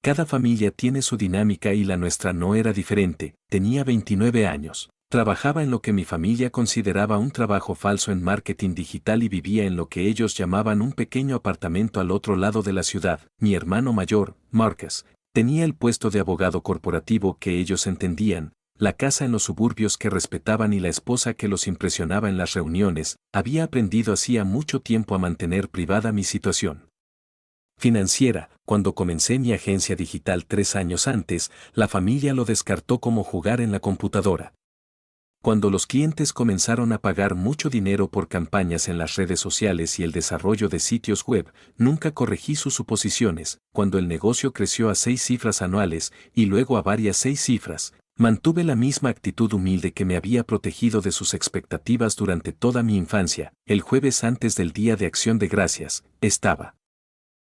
Cada familia tiene su dinámica y la nuestra no era diferente. Tenía 29 años. Trabajaba en lo que mi familia consideraba un trabajo falso en marketing digital y vivía en lo que ellos llamaban un pequeño apartamento al otro lado de la ciudad. Mi hermano mayor, Marcus, tenía el puesto de abogado corporativo que ellos entendían, la casa en los suburbios que respetaban y la esposa que los impresionaba en las reuniones. Había aprendido hacía mucho tiempo a mantener privada mi situación financiera. Cuando comencé mi agencia digital 3 años antes, la familia lo descartó como jugar en la computadora. Cuando los clientes comenzaron a pagar mucho dinero por campañas en las redes sociales y el desarrollo de sitios web, nunca corregí sus suposiciones. Cuando el negocio creció a 6 cifras anuales y luego a varias 6 cifras, mantuve la misma actitud humilde que me había protegido de sus expectativas durante toda mi infancia. El jueves antes del Día de Acción de Gracias, estaba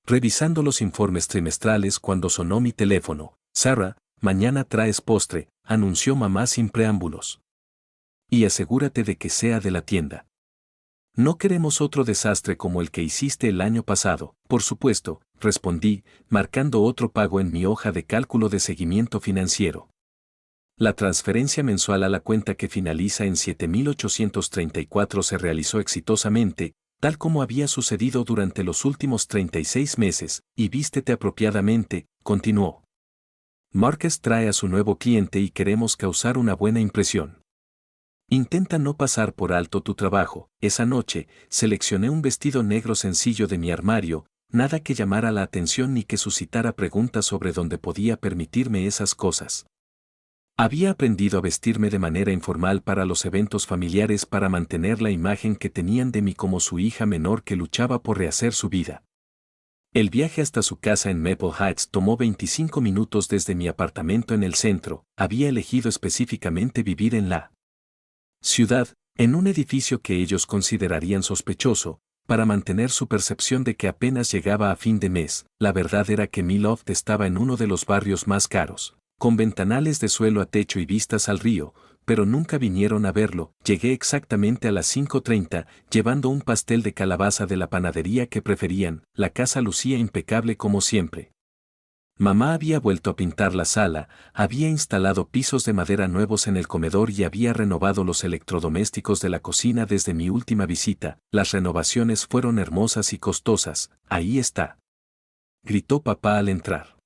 revisando los informes trimestrales cuando sonó mi teléfono. Sarah, mañana traes postre, anunció mamá sin preámbulos. Y asegúrate de que sea de la tienda. No queremos otro desastre como el que hiciste el año pasado. Por supuesto, respondí, marcando otro pago en mi hoja de cálculo de seguimiento financiero. La transferencia mensual a la cuenta que finaliza en 7.834 se realizó exitosamente, tal como había sucedido durante los últimos 36 meses, y vístete apropiadamente, continuó. Marcus trae a su nuevo cliente y queremos causar una buena impresión. Intenta no pasar por alto tu trabajo. Esa noche, seleccioné un vestido negro sencillo de mi armario, nada que llamara la atención ni que suscitara preguntas sobre dónde podía permitirme esas cosas. Había aprendido a vestirme de manera informal para los eventos familiares para mantener la imagen que tenían de mí como su hija menor que luchaba por rehacer su vida. El viaje hasta su casa en Maple Heights tomó 25 minutos desde mi apartamento en el centro. Había elegido específicamente vivir en la ciudad, en un edificio que ellos considerarían sospechoso, para mantener su percepción de que apenas llegaba a fin de mes. La verdad era que mi loft estaba en uno de los barrios más caros, con ventanales de suelo a techo y vistas al río, pero nunca vinieron a verlo. Llegué exactamente a las 5:30, llevando un pastel de calabaza de la panadería que preferían. La casa lucía impecable como siempre. Mamá había vuelto a pintar la sala, había instalado pisos de madera nuevos en el comedor y había renovado los electrodomésticos de la cocina desde mi última visita. Las renovaciones fueron hermosas y costosas. Ahí está, gritó papá al entrar.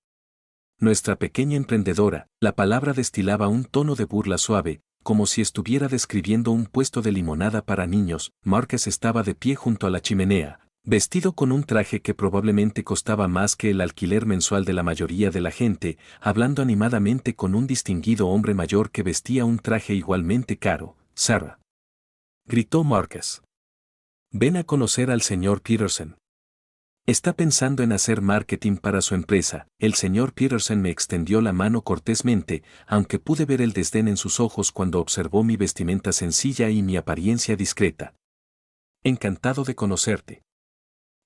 Nuestra pequeña emprendedora. La palabra destilaba un tono de burla suave, como si estuviera describiendo un puesto de limonada para niños. Marcus estaba de pie junto a la chimenea, vestido con un traje que probablemente costaba más que el alquiler mensual de la mayoría de la gente, hablando animadamente con un distinguido hombre mayor que vestía un traje igualmente caro. Sarah, gritó Marcus. Ven a conocer al señor Peterson. Está pensando en hacer marketing para su empresa. El señor Peterson me extendió la mano cortésmente, aunque pude ver el desdén en sus ojos cuando observó mi vestimenta sencilla y mi apariencia discreta. Encantado de conocerte.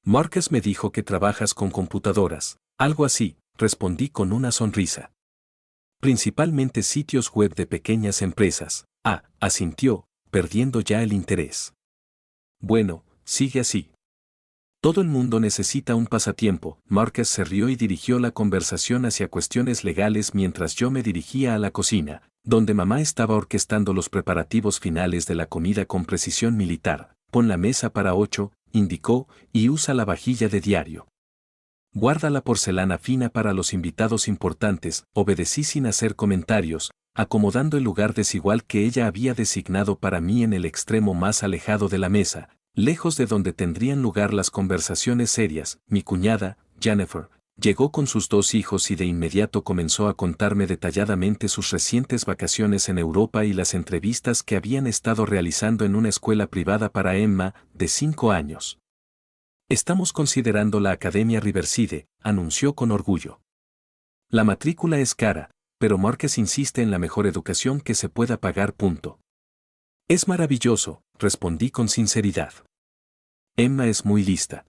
Marcus me dijo que trabajas con computadoras. Algo así, respondí con una sonrisa. Principalmente sitios web de pequeñas empresas. Asintió, perdiendo ya el interés. Bueno, sigue así. Todo el mundo necesita un pasatiempo. Marcus se rió y dirigió la conversación hacia cuestiones legales mientras yo me dirigía a la cocina, donde mamá estaba orquestando los preparativos finales de la comida con precisión militar. Pon la mesa para 8, indicó, y usa la vajilla de diario. Guarda la porcelana fina para los invitados importantes. Obedecí sin hacer comentarios, acomodando el lugar desigual que ella había designado para mí en el extremo más alejado de la mesa, lejos de donde tendrían lugar las conversaciones serias. Mi cuñada, Jennifer, llegó con sus 2 hijos y de inmediato comenzó a contarme detalladamente sus recientes vacaciones en Europa y las entrevistas que habían estado realizando en una escuela privada para Emma, de 5 años. Estamos considerando la Academia Riverside, anunció con orgullo. La matrícula es cara, pero Marcus insiste en la mejor educación que se pueda pagar. Es maravilloso, respondí con sinceridad. Emma es muy lista.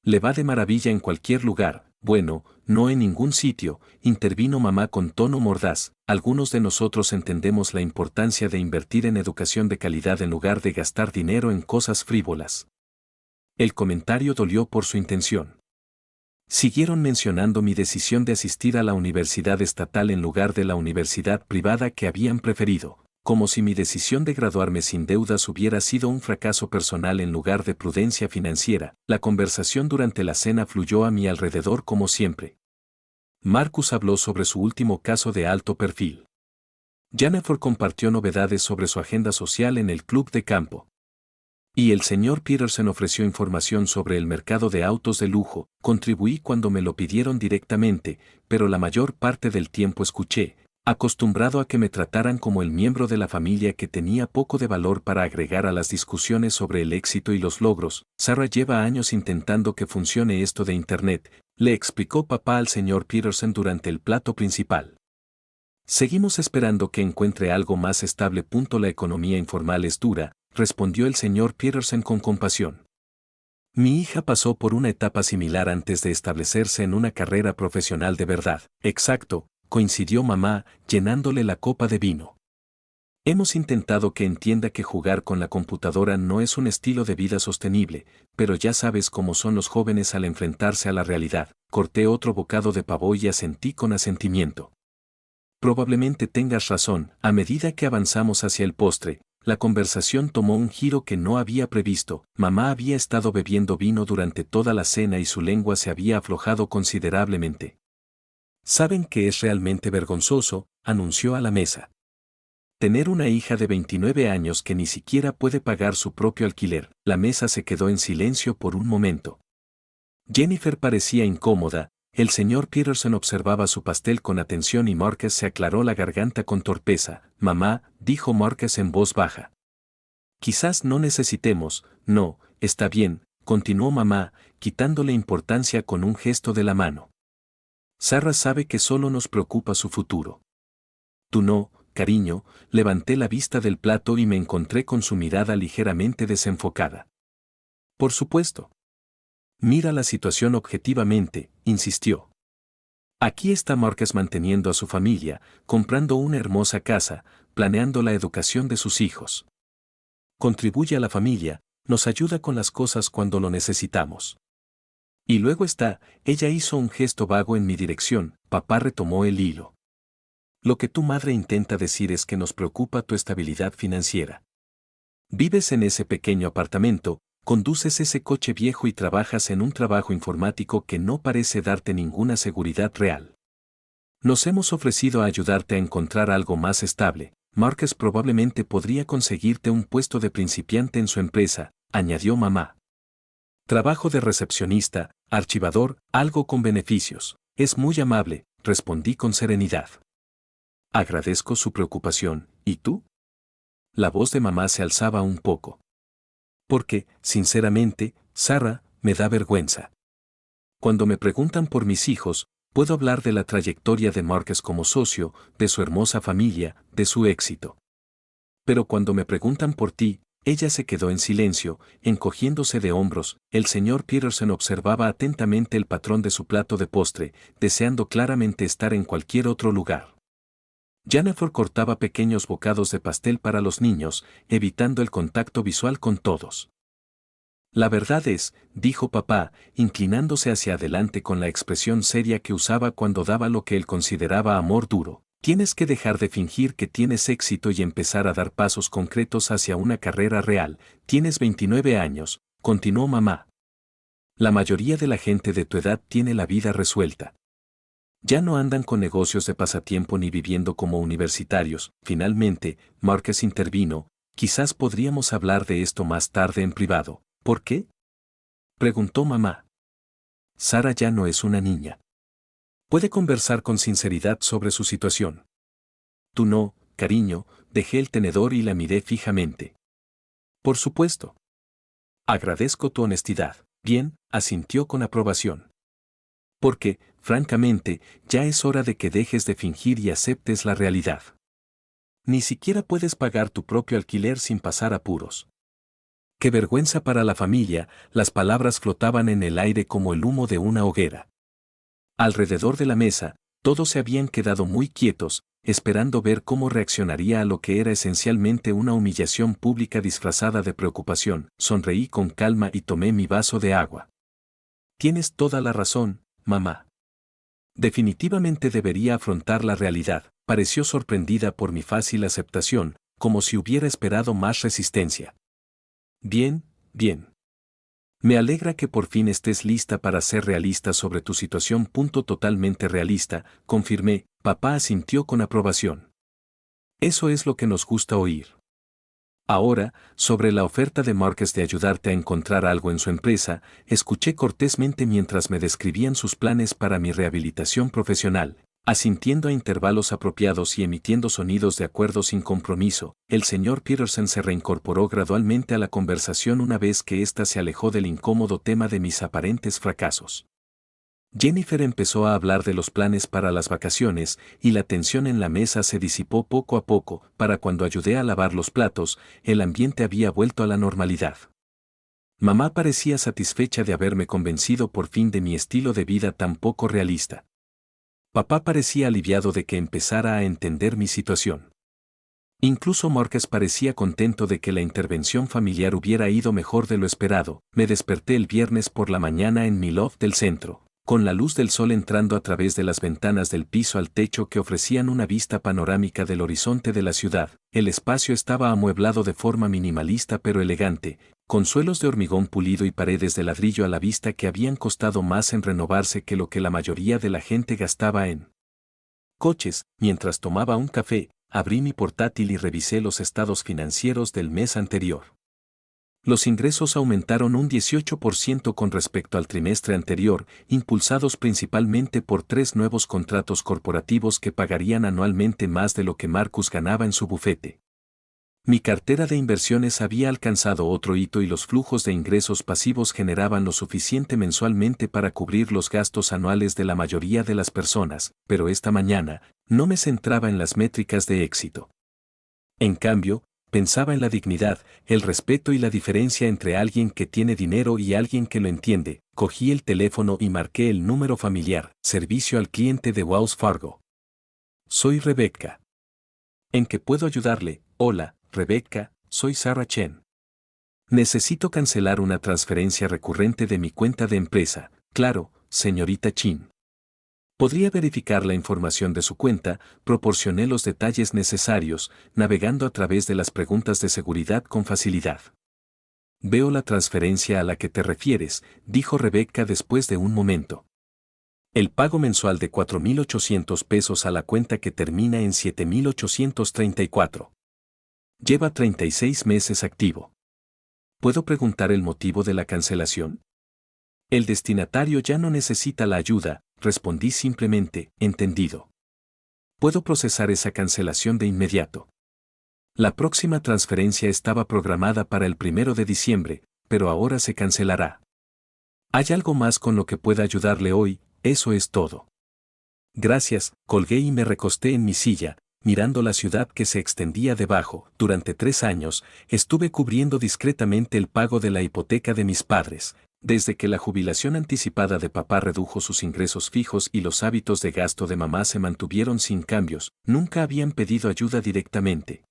Le va de maravilla en cualquier lugar. Bueno, no en ningún sitio, intervino mamá con tono mordaz. Algunos de nosotros entendemos la importancia de invertir en educación de calidad en lugar de gastar dinero en cosas frívolas. El comentario dolió por su intención. Siguieron mencionando mi decisión de asistir a la universidad estatal en lugar de la universidad privada que habían preferido, como si mi decisión de graduarme sin deudas hubiera sido un fracaso personal en lugar de prudencia financiera. La conversación durante la cena fluyó a mi alrededor como siempre. Marcus habló sobre su último caso de alto perfil. Jennifer compartió novedades sobre su agenda social en el club de campo. Y el señor Peterson ofreció información sobre el mercado de autos de lujo. Contribuí cuando me lo pidieron directamente, pero la mayor parte del tiempo escuché, acostumbrado a que me trataran como el miembro de la familia que tenía poco de valor para agregar a las discusiones sobre el éxito y los logros. Sarah lleva años intentando que funcione esto de Internet, le explicó papá al señor Peterson durante el plato principal. Seguimos esperando que encuentre algo más estable. La economía informal es dura, respondió el señor Peterson con compasión. Mi hija pasó por una etapa similar antes de establecerse en una carrera profesional de verdad. Exacto, coincidió mamá, llenándole la copa de vino. Hemos intentado que entienda que jugar con la computadora no es un estilo de vida sostenible, pero ya sabes cómo son los jóvenes al enfrentarse a la realidad. Corté otro bocado de pavo y asentí con asentimiento. Probablemente tengas razón. A medida que avanzamos hacia el postre, la conversación tomó un giro que no había previsto. Mamá había estado bebiendo vino durante toda la cena y su lengua se había aflojado considerablemente. ¿Saben qué es realmente vergonzoso?, anunció a la mesa. Tener una hija de 29 años que ni siquiera puede pagar su propio alquiler. La mesa se quedó en silencio por un momento. Jennifer parecía incómoda. El señor Peterson observaba su pastel con atención y Marcus se aclaró la garganta con torpeza. Mamá, dijo Marcus en voz baja. Quizás no necesitemos. No, está bien, continuó mamá, quitándole importancia con un gesto de la mano. Sarah sabe que solo nos preocupa su futuro. Tú no, cariño. Levanté la vista del plato y me encontré con su mirada ligeramente desenfocada. Por supuesto. Mira la situación objetivamente, insistió. Aquí está Marcus manteniendo a su familia, comprando una hermosa casa, planeando la educación de sus hijos. Contribuye a la familia, nos ayuda con las cosas cuando lo necesitamos. Y luego está, ella hizo un gesto vago en mi dirección. Papá retomó el hilo. Lo que tu madre intenta decir es que nos preocupa tu estabilidad financiera. Vives en ese pequeño apartamento, conduces ese coche viejo y trabajas en un trabajo informático que no parece darte ninguna seguridad real. Nos hemos ofrecido a ayudarte a encontrar algo más estable. Marcus probablemente podría conseguirte un puesto de principiante en su empresa, añadió mamá. Trabajo de recepcionista, archivador, algo con beneficios. Es muy amable, respondí con serenidad. Agradezco su preocupación, ¿y tú? La voz de mamá se alzaba un poco. Porque, sinceramente, Sarah, me da vergüenza. Cuando me preguntan por mis hijos, puedo hablar de la trayectoria de Marcus como socio, de su hermosa familia, de su éxito. Pero cuando me preguntan por ti, ella se quedó en silencio, encogiéndose de hombros. El señor Peterson observaba atentamente el patrón de su plato de postre, deseando claramente estar en cualquier otro lugar. Jennifer cortaba pequeños bocados de pastel para los niños, evitando el contacto visual con todos. La verdad es, dijo papá, inclinándose hacia adelante con la expresión seria que usaba cuando daba lo que él consideraba amor duro, tienes que dejar de fingir que tienes éxito y empezar a dar pasos concretos hacia una carrera real. Tienes 29 años, continuó mamá. La mayoría de la gente de tu edad tiene la vida resuelta. Ya no andan con negocios de pasatiempo ni viviendo como universitarios. Finalmente, Marcus intervino. Quizás podríamos hablar de esto más tarde en privado. ¿Por qué?, preguntó mamá. Sarah ya no es una niña. Puede conversar con sinceridad sobre su situación. Tú no, cariño. Dejé el tenedor y la miré fijamente. Por supuesto. Agradezco tu honestidad. Bien, asintió con aprobación. Porque, francamente, ya es hora de que dejes de fingir y aceptes la realidad. Ni siquiera puedes pagar tu propio alquiler sin pasar apuros. ¡Qué vergüenza para la familia! Las palabras flotaban en el aire como el humo de una hoguera. Alrededor de la mesa, todos se habían quedado muy quietos, esperando ver cómo reaccionaría a lo que era esencialmente una humillación pública disfrazada de preocupación. Sonreí con calma y tomé mi vaso de agua. Tienes toda la razón, mamá. Definitivamente debería afrontar la realidad. Pareció sorprendida por mi fácil aceptación, como si hubiera esperado más resistencia. Bien, bien. Me alegra que por fin estés lista para ser realista sobre tu situación. Totalmente realista, confirmé. Papá asintió con aprobación. Eso es lo que nos gusta oír. Ahora, sobre la oferta de Marcus de ayudarte a encontrar algo en su empresa, escuché cortésmente mientras me describían sus planes para mi rehabilitación profesional. Asintiendo a intervalos apropiados y emitiendo sonidos de acuerdo sin compromiso, el señor Peterson se reincorporó gradualmente a la conversación una vez que ésta se alejó del incómodo tema de mis aparentes fracasos. Jennifer empezó a hablar de los planes para las vacaciones, y la tensión en la mesa se disipó poco a poco. Para cuando ayudé a lavar los platos, el ambiente había vuelto a la normalidad. Mamá parecía satisfecha de haberme convencido por fin de mi estilo de vida tan poco realista. Papá parecía aliviado de que empezara a entender mi situación. Incluso Marcus parecía contento de que la intervención familiar hubiera ido mejor de lo esperado. Me desperté el viernes por la mañana en mi loft del centro, con la luz del sol entrando a través de las ventanas del piso al techo que ofrecían una vista panorámica del horizonte de la ciudad. El espacio estaba amueblado de forma minimalista pero elegante, con suelos de hormigón pulido y paredes de ladrillo a la vista que habían costado más en renovarse que lo que la mayoría de la gente gastaba en coches. Mientras tomaba un café, abrí mi portátil y revisé los estados financieros del mes anterior. Los ingresos aumentaron un 18% con respecto al trimestre anterior, impulsados principalmente por 3 nuevos contratos corporativos que pagarían anualmente más de lo que Marcus ganaba en su bufete. Mi cartera de inversiones había alcanzado otro hito y los flujos de ingresos pasivos generaban lo suficiente mensualmente para cubrir los gastos anuales de la mayoría de las personas, pero esta mañana, no me centraba en las métricas de éxito. En cambio, pensaba en la dignidad, el respeto y la diferencia entre alguien que tiene dinero y alguien que lo entiende. Cogí el teléfono y marqué el número familiar, servicio al cliente de Wells Fargo. Soy Rebecca. ¿En qué puedo ayudarle? Hola, Rebecca, soy Sarah Chen. Necesito cancelar una transferencia recurrente de mi cuenta de empresa. Claro, señorita Chin. ¿Podría verificar la información de su cuenta? Proporcioné los detalles necesarios, navegando a través de las preguntas de seguridad con facilidad. Veo la transferencia a la que te refieres, dijo Rebecca después de un momento. El pago mensual de $4,800 a la cuenta que termina en 7,834. Lleva 36 meses activo. ¿Puedo preguntar el motivo de la cancelación? El destinatario ya no necesita la ayuda, respondí simplemente, entendido. Puedo procesar esa cancelación de inmediato. La próxima transferencia estaba programada para el 1 de diciembre, pero ahora se cancelará. ¿Hay algo más con lo que pueda ayudarle hoy? Eso es todo. Gracias, colgué y me recosté en mi silla, mirando la ciudad que se extendía debajo. Durante 3 años, estuve cubriendo discretamente el pago de la hipoteca de mis padres. Desde que la jubilación anticipada de papá redujo sus ingresos fijos y los hábitos de gasto de mamá se mantuvieron sin cambios, nunca habían pedido ayuda directamente.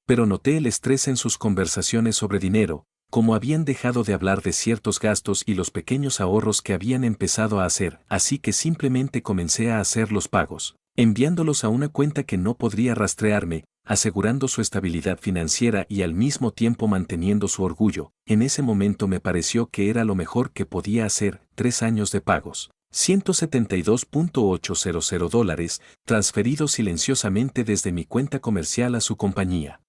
Pero noté el estrés en sus conversaciones sobre dinero, como habían dejado de hablar de ciertos gastos y los pequeños ahorros que habían empezado a hacer, así que simplemente comencé a hacer los pagos, enviándolos a una cuenta que no podría rastrearme, asegurando su estabilidad financiera y al mismo tiempo manteniendo su orgullo. En ese momento me pareció que era lo mejor que podía hacer. 3 años de pagos. $172,800 transferidos silenciosamente desde mi cuenta comercial a su compañía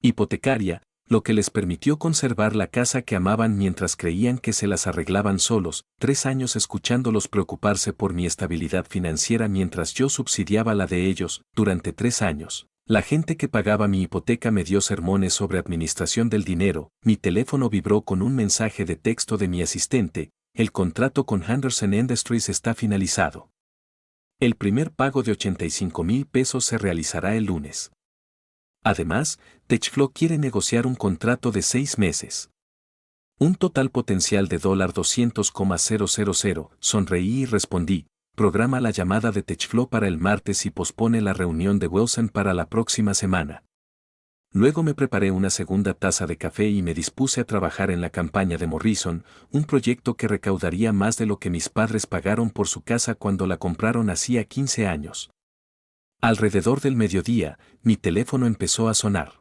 hipotecaria, lo que les permitió conservar la casa que amaban mientras creían que se las arreglaban solos. 3 años escuchándolos preocuparse por mi estabilidad financiera mientras yo subsidiaba la de ellos. Durante 3 años, la gente que pagaba mi hipoteca me dio sermones sobre administración del dinero. Mi teléfono vibró con un mensaje de texto de mi asistente: el contrato con Henderson Industries está finalizado. El primer pago de $85,000 se realizará el lunes. Además, TechFlow quiere negociar un contrato de 6 meses. Un total potencial de $200,000. Sonreí y respondí: programa la llamada de TechFlow para el martes y pospone la reunión de Wilson para la próxima semana. Luego me preparé una segunda taza de café y me dispuse a trabajar en la campaña de Morrison, un proyecto que recaudaría más de lo que mis padres pagaron por su casa cuando la compraron hacía 15 años. Alrededor del mediodía, mi teléfono empezó a sonar.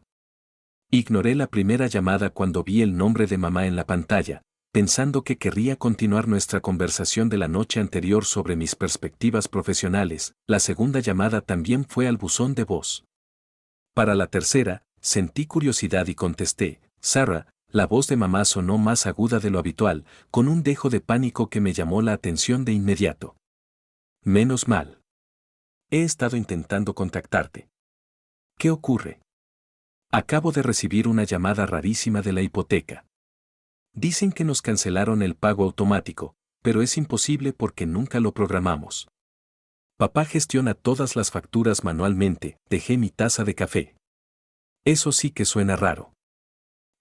Ignoré la primera llamada cuando vi el nombre de mamá en la pantalla, pensando que querría continuar nuestra conversación de la noche anterior sobre mis perspectivas profesionales. La segunda llamada también fue al buzón de voz. Para la tercera, sentí curiosidad y contesté, Sarah. La voz de mamá sonó más aguda de lo habitual, con un dejo de pánico que me llamó la atención de inmediato. Menos mal. He estado intentando contactarte. ¿Qué ocurre? Acabo de recibir una llamada rarísima de la hipoteca. Dicen que nos cancelaron el pago automático, pero es imposible porque nunca lo programamos. Papá gestiona todas las facturas manualmente. Dejé mi taza de café. Eso sí que suena raro.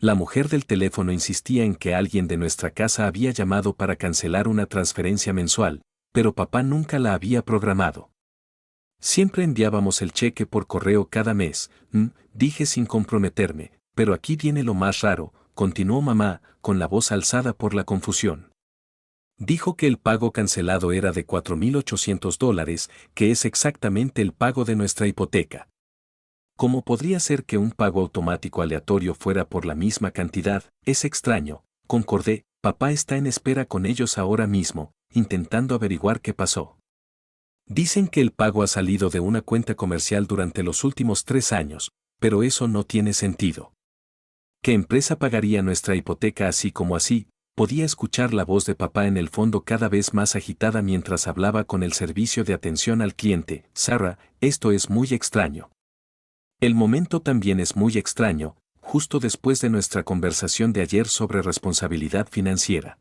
La mujer del teléfono insistía en que alguien de nuestra casa había llamado para cancelar una transferencia mensual, pero papá nunca la había programado. Siempre enviábamos el cheque por correo cada mes, dije sin comprometerme, pero aquí viene lo más raro, continuó mamá, con la voz alzada por la confusión. Dijo que el pago cancelado era de $4,800, que es exactamente el pago de nuestra hipoteca. ¿Cómo podría ser que un pago automático aleatorio fuera por la misma cantidad? Es extraño, concordé. Papá está en espera con ellos ahora mismo, intentando averiguar qué pasó. Dicen que el pago ha salido de una cuenta comercial durante los últimos 3 años, pero eso no tiene sentido. ¿Qué empresa pagaría nuestra hipoteca así como así? Podía escuchar la voz de papá en el fondo cada vez más agitada mientras hablaba con el servicio de atención al cliente. Sarah, esto es muy extraño. El momento también es muy extraño, justo después de nuestra conversación de ayer sobre responsabilidad financiera.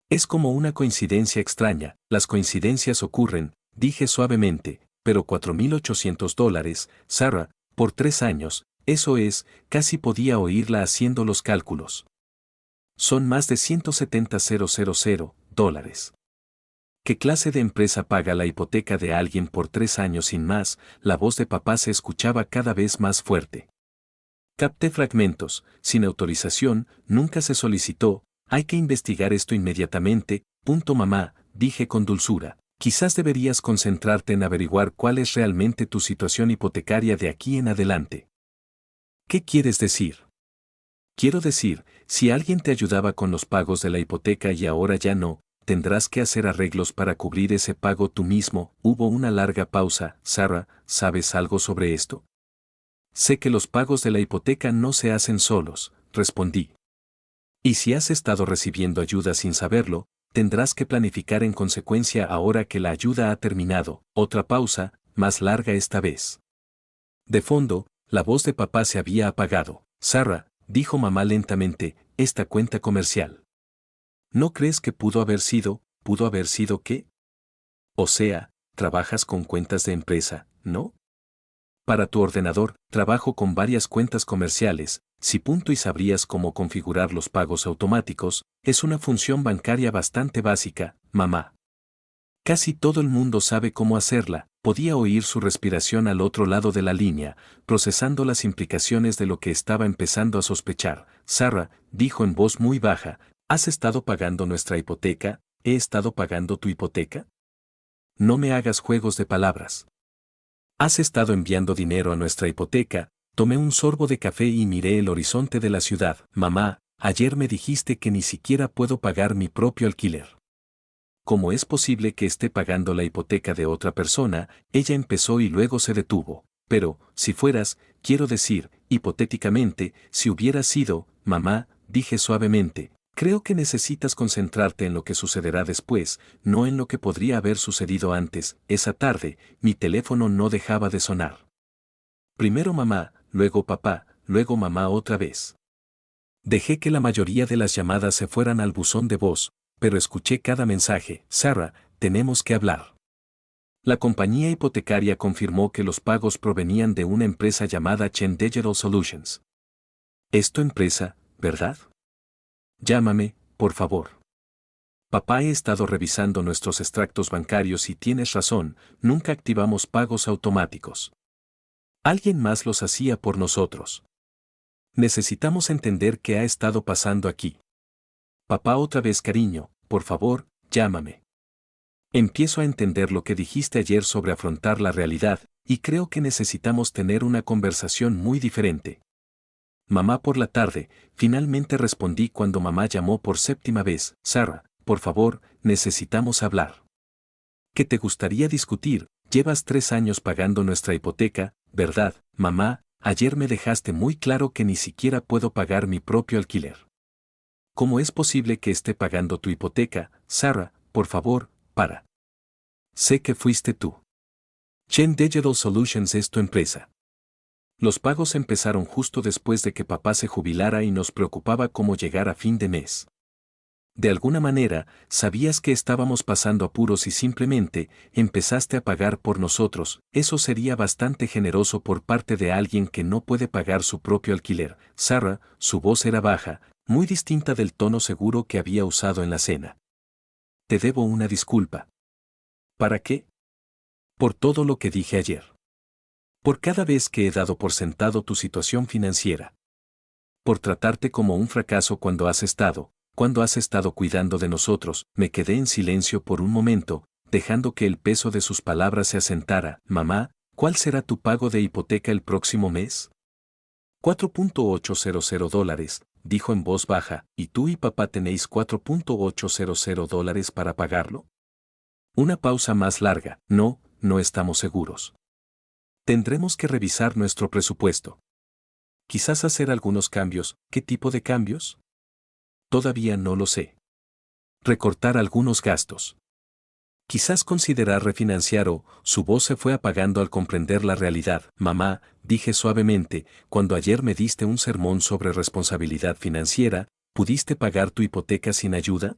Es como una coincidencia extraña, las coincidencias ocurren, dije suavemente, pero $4,800, Sarah, por 3 años, eso es, casi podía oírla haciendo los cálculos. Son más de $170,000. ¿Qué clase de empresa paga la hipoteca de alguien por 3 años sin más? La voz de papá se escuchaba cada vez más fuerte. Capté fragmentos, sin autorización, nunca se solicitó, hay que investigar esto inmediatamente. Mamá, dije con dulzura, quizás deberías concentrarte en averiguar cuál es realmente tu situación hipotecaria de aquí en adelante. ¿Qué quieres decir? Quiero decir, si alguien te ayudaba con los pagos de la hipoteca y ahora ya no, tendrás que hacer arreglos para cubrir ese pago tú mismo. Hubo una larga pausa. Sarah, ¿sabes algo sobre esto? Sé que los pagos de la hipoteca no se hacen solos, respondí. Y si has estado recibiendo ayuda sin saberlo, tendrás que planificar en consecuencia ahora que la ayuda ha terminado. Otra pausa, más larga esta vez. De fondo, la voz de papá se había apagado. Sarah, dijo mamá lentamente, esta cuenta comercial. ¿No crees que pudo haber sido qué? O sea, trabajas con cuentas de empresa, ¿no? Para tu ordenador, trabajo con varias cuentas comerciales. Si punto y sabrías cómo configurar los pagos automáticos, es una función bancaria bastante básica, mamá. Casi todo el mundo sabe cómo hacerla. Podía oír su respiración al otro lado de la línea, procesando las implicaciones de lo que estaba empezando a sospechar. Sarah, dijo en voz muy baja, ¿has estado pagando nuestra hipoteca? ¿He estado pagando tu hipoteca? No me hagas juegos de palabras. ¿Has estado enviando dinero a nuestra hipoteca? Tomé un sorbo de café y miré el horizonte de la ciudad. Mamá, ayer me dijiste que ni siquiera puedo pagar mi propio alquiler. ¿Cómo es posible que esté pagando la hipoteca de otra persona? Ella empezó y luego se detuvo. Pero, si fueras, quiero decir, hipotéticamente, si hubiera sido, mamá, dije suavemente, creo que necesitas concentrarte en lo que sucederá después, no en lo que podría haber sucedido antes. Esa tarde, mi teléfono no dejaba de sonar. Primero mamá, luego papá, luego mamá otra vez. Dejé que la mayoría de las llamadas se fueran al buzón de voz, pero escuché cada mensaje. Sarah, tenemos que hablar. La compañía hipotecaria confirmó que los pagos provenían de una empresa llamada Chen Digital Solutions. ¿Es tu empresa, verdad? Llámame, por favor. Papá, he estado revisando nuestros extractos bancarios y tienes razón, nunca activamos pagos automáticos. Alguien más los hacía por nosotros. Necesitamos entender qué ha estado pasando aquí. Papá, otra vez, cariño, por favor, llámame. Empiezo a entender lo que dijiste ayer sobre afrontar la realidad, y creo que necesitamos tener una conversación muy diferente. Mamá, por la tarde, finalmente respondí cuando mamá llamó por séptima vez. Sarah, por favor, necesitamos hablar. ¿Qué te gustaría discutir? Llevas 3 años pagando nuestra hipoteca, ¿verdad, mamá? Ayer me dejaste muy claro que ni siquiera puedo pagar mi propio alquiler. ¿Cómo es posible que esté pagando tu hipoteca, Sarah? Por favor, para. Sé que fuiste tú. Chen Digital Solutions es tu empresa. Los pagos empezaron justo después de que papá se jubilara y nos preocupaba cómo llegar a fin de mes. De alguna manera, sabías que estábamos pasando apuros y simplemente empezaste a pagar por nosotros. Eso sería bastante generoso por parte de alguien que no puede pagar su propio alquiler. Sarah, su voz era baja, muy distinta del tono seguro que había usado en la cena. Te debo una disculpa. ¿Para qué? Por todo lo que dije ayer. Por cada vez que he dado por sentado tu situación financiera. Por tratarte como un fracaso cuando has estado cuidando de nosotros. Me quedé en silencio por un momento, dejando que el peso de sus palabras se asentara. Mamá, ¿cuál será tu pago de hipoteca el próximo mes? $4.800, dijo en voz baja, ¿y tú y papá tenéis $4.800 para pagarlo? Una pausa más larga. No, no estamos seguros. Tendremos que revisar nuestro presupuesto. Quizás hacer algunos cambios. ¿Qué tipo de cambios? Todavía no lo sé. Recortar algunos gastos. Quizás considerar refinanciar o, su voz se fue apagando al comprender la realidad. Mamá, dije suavemente, cuando ayer me diste un sermón sobre responsabilidad financiera, ¿pudiste pagar tu hipoteca sin ayuda?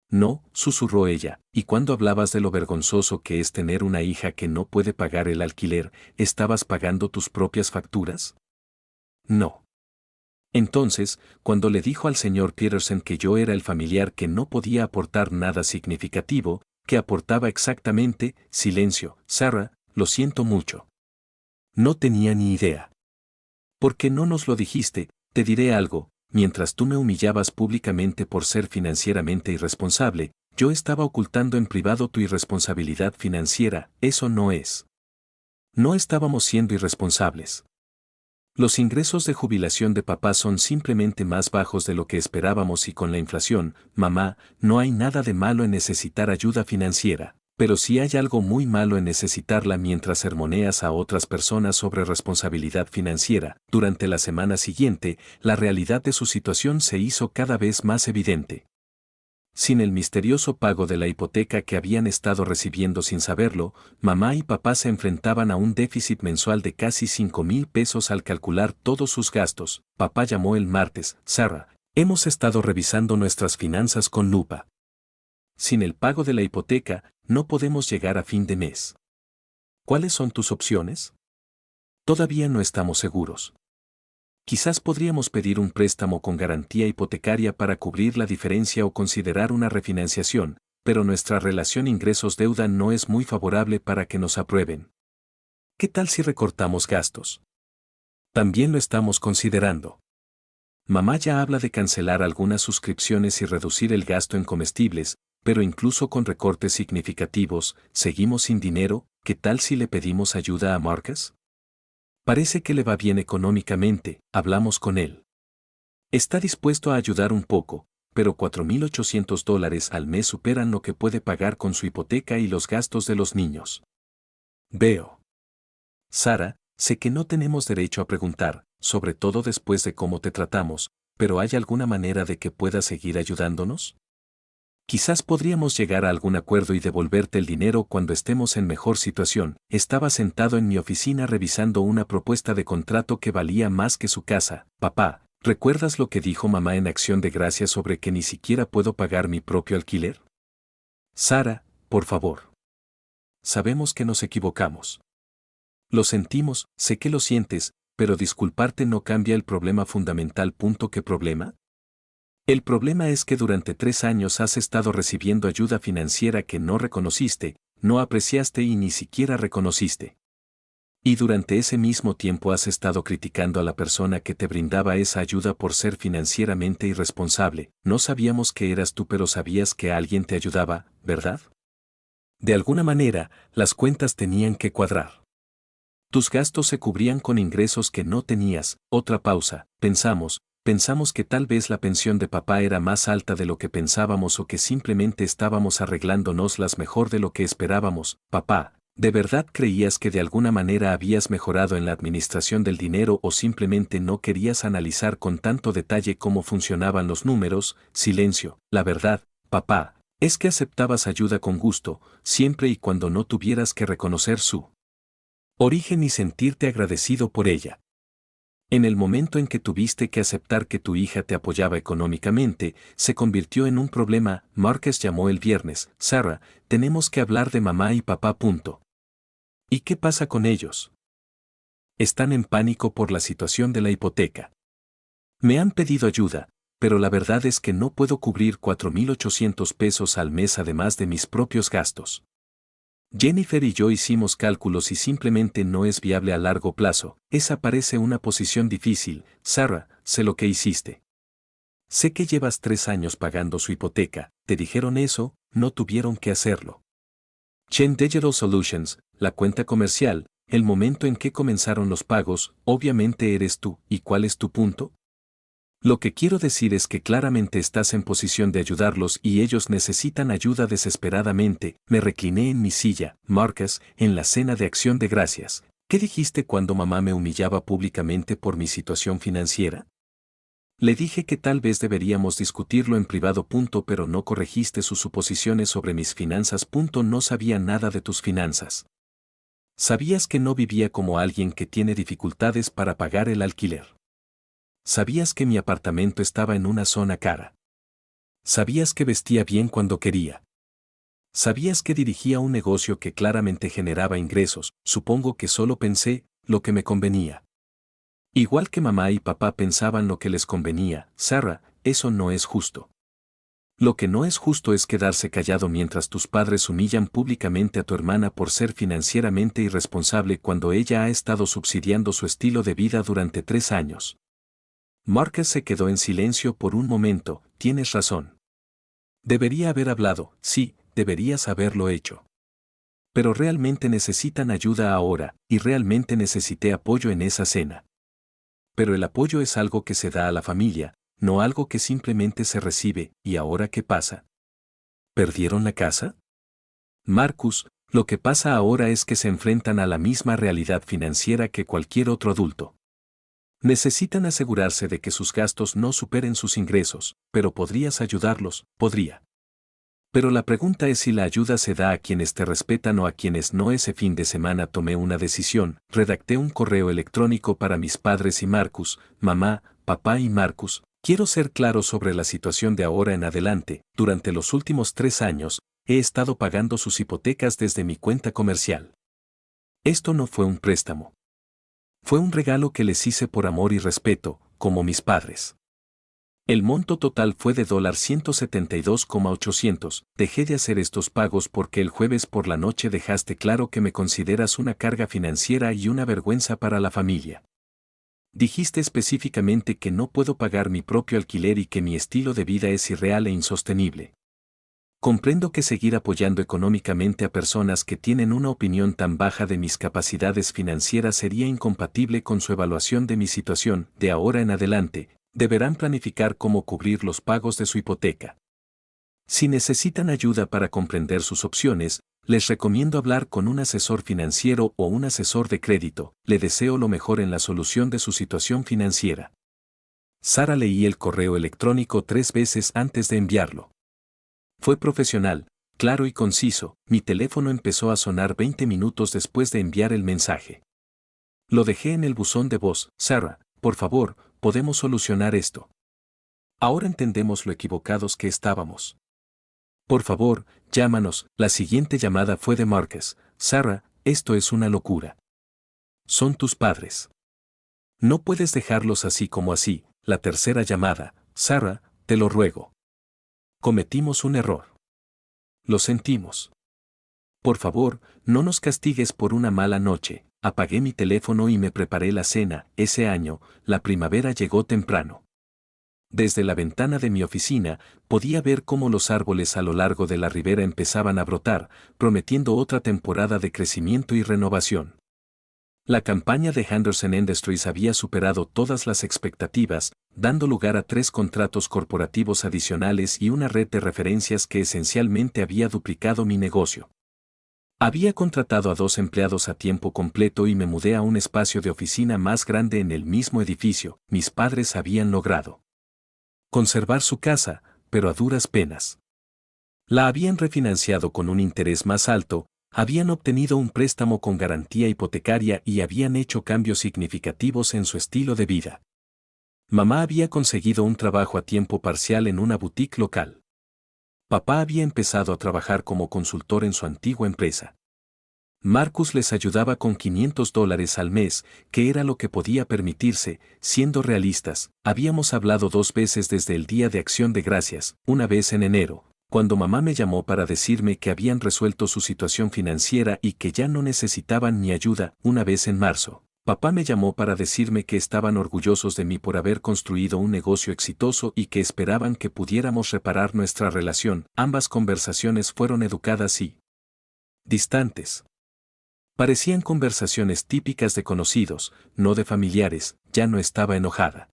No, susurró ella, y cuando hablabas de lo vergonzoso que es tener una hija que no puede pagar el alquiler, ¿estabas pagando tus propias facturas? No. Entonces, cuando le dijo al señor Peterson que yo era el familiar que no podía aportar nada significativo, que aportaba exactamente, silencio, Sarah, lo siento mucho. No tenía ni idea. ¿Por qué no nos lo dijiste? Te diré algo, mientras tú me humillabas públicamente por ser financieramente irresponsable, yo estaba ocultando en privado tu irresponsabilidad financiera. Eso no es. No estábamos siendo irresponsables. Los ingresos de jubilación de papá son simplemente más bajos de lo que esperábamos y con la inflación, mamá, no hay nada de malo en necesitar ayuda financiera, pero sí hay algo muy malo en necesitarla mientras sermoneas a otras personas sobre responsabilidad financiera. Durante la semana siguiente, la realidad de su situación se hizo cada vez más evidente. Sin el misterioso pago de la hipoteca que habían estado recibiendo sin saberlo, mamá y papá se enfrentaban a un déficit mensual de casi $5,000 al calcular todos sus gastos. Papá llamó el martes. Sarah, hemos estado revisando nuestras finanzas con lupa. Sin el pago de la hipoteca, no podemos llegar a fin de mes. ¿Cuáles son tus opciones? Todavía no estamos seguros. Quizás podríamos pedir un préstamo con garantía hipotecaria para cubrir la diferencia o considerar una refinanciación, pero nuestra relación ingresos-deuda no es muy favorable para que nos aprueben. ¿Qué tal si recortamos gastos? También lo estamos considerando. Mamá ya habla de cancelar algunas suscripciones y reducir el gasto en comestibles, pero incluso con recortes significativos, ¿seguimos sin dinero? ¿Qué tal si le pedimos ayuda a Marcus? Parece que le va bien económicamente, hablamos con él. Está dispuesto a ayudar un poco, pero $4,800 al mes superan lo que puede pagar con su hipoteca y los gastos de los niños. Veo. Sarah, sé que no tenemos derecho a preguntar, sobre todo después de cómo te tratamos, pero ¿hay alguna manera de que puedas seguir ayudándonos? Quizás podríamos llegar a algún acuerdo y devolverte el dinero cuando estemos en mejor situación. Estaba sentado en mi oficina revisando una propuesta de contrato que valía más que su casa. Papá, ¿recuerdas lo que dijo mamá en Acción de Gracias sobre que ni siquiera puedo pagar mi propio alquiler? Sarah, por favor. Sabemos que nos equivocamos. Lo sentimos, sé que lo sientes, pero disculparte no cambia el problema fundamental. ¿Qué problema? El problema es que durante 3 años has estado recibiendo ayuda financiera que no reconociste, no apreciaste y ni siquiera reconociste. Y durante ese mismo tiempo has estado criticando a la persona que te brindaba esa ayuda por ser financieramente irresponsable. No sabíamos que eras tú, pero sabías que alguien te ayudaba, ¿verdad? De alguna manera, las cuentas tenían que cuadrar. Tus gastos se cubrían con ingresos que no tenías. Otra pausa. Pensamos que tal vez la pensión de papá era más alta de lo que pensábamos o que simplemente estábamos arreglándonos las mejor de lo que esperábamos. Papá, ¿de verdad creías que de alguna manera habías mejorado en la administración del dinero o simplemente no querías analizar con tanto detalle cómo funcionaban los números? Silencio. La verdad, papá, es que aceptabas ayuda con gusto, siempre y cuando no tuvieras que reconocer su origen y sentirte agradecido por ella. En el momento en que tuviste que aceptar que tu hija te apoyaba económicamente, se convirtió en un problema. Márquez llamó el viernes. Sarah, tenemos que hablar de mamá y papá. ¿Y qué pasa con ellos? Están en pánico por la situación de la hipoteca. Me han pedido ayuda, pero la verdad es que no puedo cubrir 4.800 pesos al mes además de mis propios gastos. Jennifer y yo hicimos cálculos y simplemente no es viable a largo plazo. Esa parece una posición difícil. Sarah, sé lo que hiciste. Sé que llevas 3 años pagando su hipoteca. ¿Te dijeron eso? No tuvieron que hacerlo. Chen Digital Solutions, la cuenta comercial, el momento en que comenzaron los pagos, obviamente eres tú. ¿Y cuál es tu punto? Lo que quiero decir es que claramente estás en posición de ayudarlos y ellos necesitan ayuda desesperadamente. Me recliné en mi silla, Márquez, en la cena de Acción de Gracias. ¿Qué dijiste cuando mamá me humillaba públicamente por mi situación financiera? Le dije que tal vez deberíamos discutirlo en privado. Pero no corregiste sus suposiciones sobre mis finanzas. No sabía nada de tus finanzas. Sabías que no vivía como alguien que tiene dificultades para pagar el alquiler. Sabías que mi apartamento estaba en una zona cara. Sabías que vestía bien cuando quería. Sabías que dirigía un negocio que claramente generaba ingresos. Supongo que solo pensé lo que me convenía. Igual que mamá y papá pensaban lo que les convenía. Sarah, eso no es justo. Lo que no es justo es quedarse callado mientras tus padres humillan públicamente a tu hermana por ser financieramente irresponsable cuando ella ha estado subsidiando su estilo de vida durante 3 años. Márquez se quedó en silencio por un momento. Tienes razón. Debería haber hablado. Sí, deberías haberlo hecho. Pero realmente necesitan ayuda ahora, y realmente necesité apoyo en esa cena. Pero el apoyo es algo que se da a la familia, no algo que simplemente se recibe. ¿Y ahora qué pasa? ¿Perdieron la casa? Marcus, lo que pasa ahora es que se enfrentan a la misma realidad financiera que cualquier otro adulto. Necesitan asegurarse de que sus gastos no superen sus ingresos, pero podrías ayudarlos. Podría. Pero la pregunta es si la ayuda se da a quienes te respetan o a quienes no. Ese fin de semana tomé una decisión, redacté un correo electrónico para mis padres y Marcus, mamá, papá y Marcus. Quiero ser claro sobre la situación de ahora en adelante. Durante los últimos 3 años, he estado pagando sus hipotecas desde mi cuenta comercial. Esto no fue un préstamo. Fue un regalo que les hice por amor y respeto, como mis padres. El monto total fue de $172,800. Dejé de hacer estos pagos porque el jueves por la noche dejaste claro que me consideras una carga financiera y una vergüenza para la familia. Dijiste específicamente que no puedo pagar mi propio alquiler y que mi estilo de vida es irreal e insostenible. Comprendo que seguir apoyando económicamente a personas que tienen una opinión tan baja de mis capacidades financieras sería incompatible con su evaluación de mi situación. De ahora en adelante, deberán planificar cómo cubrir los pagos de su hipoteca. Si necesitan ayuda para comprender sus opciones, les recomiendo hablar con un asesor financiero o un asesor de crédito. Le deseo lo mejor en la solución de su situación financiera. Sara leí el correo electrónico 3 veces antes de enviarlo. Fue profesional, claro y conciso. Mi teléfono empezó a sonar 20 minutos después de enviar el mensaje. Lo dejé en el buzón de voz. Sarah, por favor, podemos solucionar esto. Ahora entendemos lo equivocados que estábamos. Por favor, llámanos. La siguiente llamada fue de Márquez. Sarah, esto es una locura. Son tus padres. No puedes dejarlos así como así. La tercera llamada. Sarah, te lo ruego. Cometimos un error. Lo sentimos. Por favor, no nos castigues por una mala noche. apagué mi teléfono y me preparé la cena. Ese año, la primavera llegó temprano. Desde la ventana de mi oficina, podía ver cómo los árboles a lo largo de la ribera empezaban a brotar, prometiendo otra temporada de crecimiento y renovación. La campaña de Henderson Industries había superado todas las expectativas, dando lugar a 3 contratos corporativos adicionales y una red de referencias que esencialmente había duplicado mi negocio. Había contratado a 2 empleados a tiempo completo y me mudé a un espacio de oficina más grande en el mismo edificio. Mis padres habían logrado conservar su casa, pero a duras penas. La habían refinanciado con un interés más alto, habían obtenido un préstamo con garantía hipotecaria y habían hecho cambios significativos en su estilo de vida. Mamá había conseguido un trabajo a tiempo parcial en una boutique local. Papá había empezado a trabajar como consultor en su antigua empresa. Marcus les ayudaba con $500 al mes, que era lo que podía permitirse. Siendo realistas, habíamos hablado 2 veces desde el Día de Acción de Gracias, una vez en enero, cuando mamá me llamó para decirme que habían resuelto su situación financiera y que ya no necesitaban mi ayuda, una vez en marzo. Papá me llamó para decirme que estaban orgullosos de mí por haber construido un negocio exitoso y que esperaban que pudiéramos reparar nuestra relación. Ambas conversaciones fueron educadas y distantes. Parecían conversaciones típicas de conocidos, no de familiares. Ya no estaba enojada.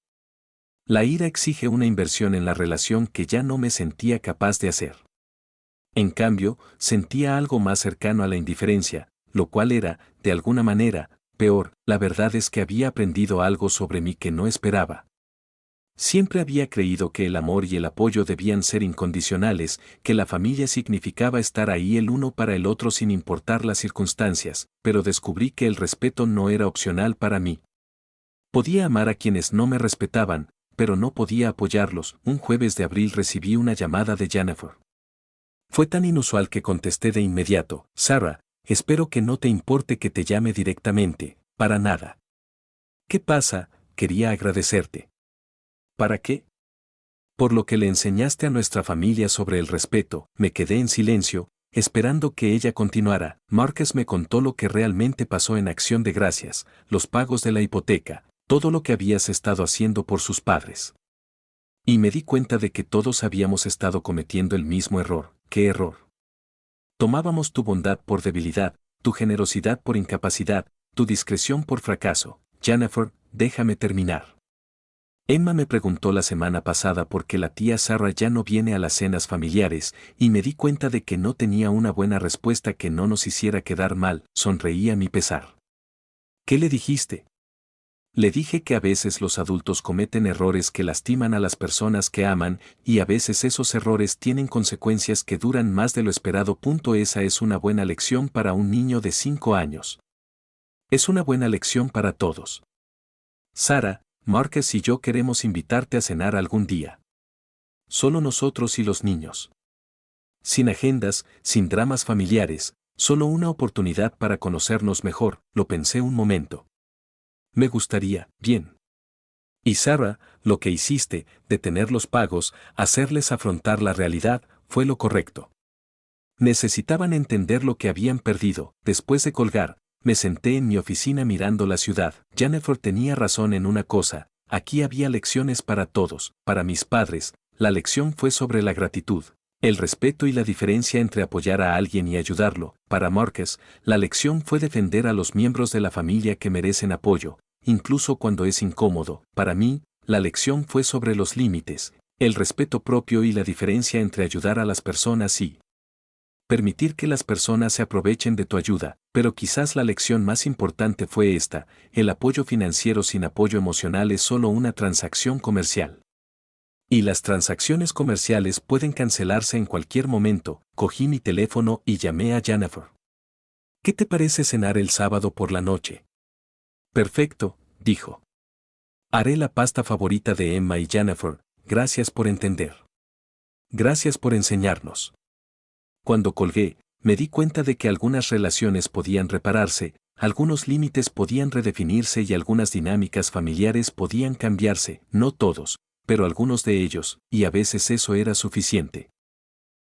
La ira exige una inversión en la relación que ya no me sentía capaz de hacer. En cambio, sentía algo más cercano a la indiferencia, lo cual era, de alguna manera, peor. La verdad es que había aprendido algo sobre mí que no esperaba. Siempre había creído que el amor y el apoyo debían ser incondicionales, que la familia significaba estar ahí el uno para el otro sin importar las circunstancias, pero descubrí que el respeto no era opcional para mí. Podía amar a quienes no me respetaban, pero no podía apoyarlos. Un jueves de abril recibí una llamada de Jennifer. Fue tan inusual que contesté de inmediato: Sarah, espero que no te importe que te llame directamente. Para nada. ¿Qué pasa? Quería agradecerte. ¿Para qué? Por lo que le enseñaste a nuestra familia sobre el respeto. Me quedé en silencio, esperando que ella continuara. Marcus me contó lo que realmente pasó en Acción de Gracias, los pagos de la hipoteca, todo lo que habías estado haciendo por sus padres. Y me di cuenta de que todos habíamos estado cometiendo el mismo error. ¿Qué error? Tomábamos tu bondad por debilidad, tu generosidad por incapacidad, tu discreción por fracaso. Jennifer, déjame terminar. Emma me preguntó la semana pasada por qué la tía Sarah ya no viene a las cenas familiares, y me di cuenta de que no tenía una buena respuesta que no nos hiciera quedar mal. Sonreí a mi pesar. ¿Qué le dijiste? Le dije que a veces los adultos cometen errores que lastiman a las personas que aman, y a veces esos errores tienen consecuencias que duran más de lo esperado. Esa es una buena lección para un niño de 5 años. Es una buena lección para todos. Sarah, Marcus y yo queremos invitarte a cenar algún día. Solo nosotros y los niños. Sin agendas, sin dramas familiares, solo una oportunidad para conocernos mejor. Lo pensé un momento. Me gustaría, bien. Y Sarah, lo que hiciste, detener los pagos, hacerles afrontar la realidad, fue lo correcto. Necesitaban entender lo que habían perdido. Después de colgar, me senté en mi oficina mirando la ciudad. Jennifer tenía razón en una cosa: aquí había lecciones para todos. Para mis padres, la lección fue sobre la gratitud, el respeto y la diferencia entre apoyar a alguien y ayudarlo. Para Marcus, la lección fue defender a los miembros de la familia que merecen apoyo, incluso cuando es incómodo. Para mí, la lección fue sobre los límites, el respeto propio y la diferencia entre ayudar a las personas y permitir que las personas se aprovechen de tu ayuda. Pero quizás la lección más importante fue esta: el apoyo financiero sin apoyo emocional es solo una transacción comercial. Y las transacciones comerciales pueden cancelarse en cualquier momento. Cogí mi teléfono y llamé a Jennifer. ¿Qué te parece cenar el sábado por la noche? Perfecto, dijo. Haré la pasta favorita de Emma y Jennifer. Gracias por entender. Gracias por enseñarnos. Cuando colgué, me di cuenta de que algunas relaciones podían repararse, algunos límites podían redefinirse y algunas dinámicas familiares podían cambiarse. No todos, pero algunos de ellos, y a veces eso era suficiente.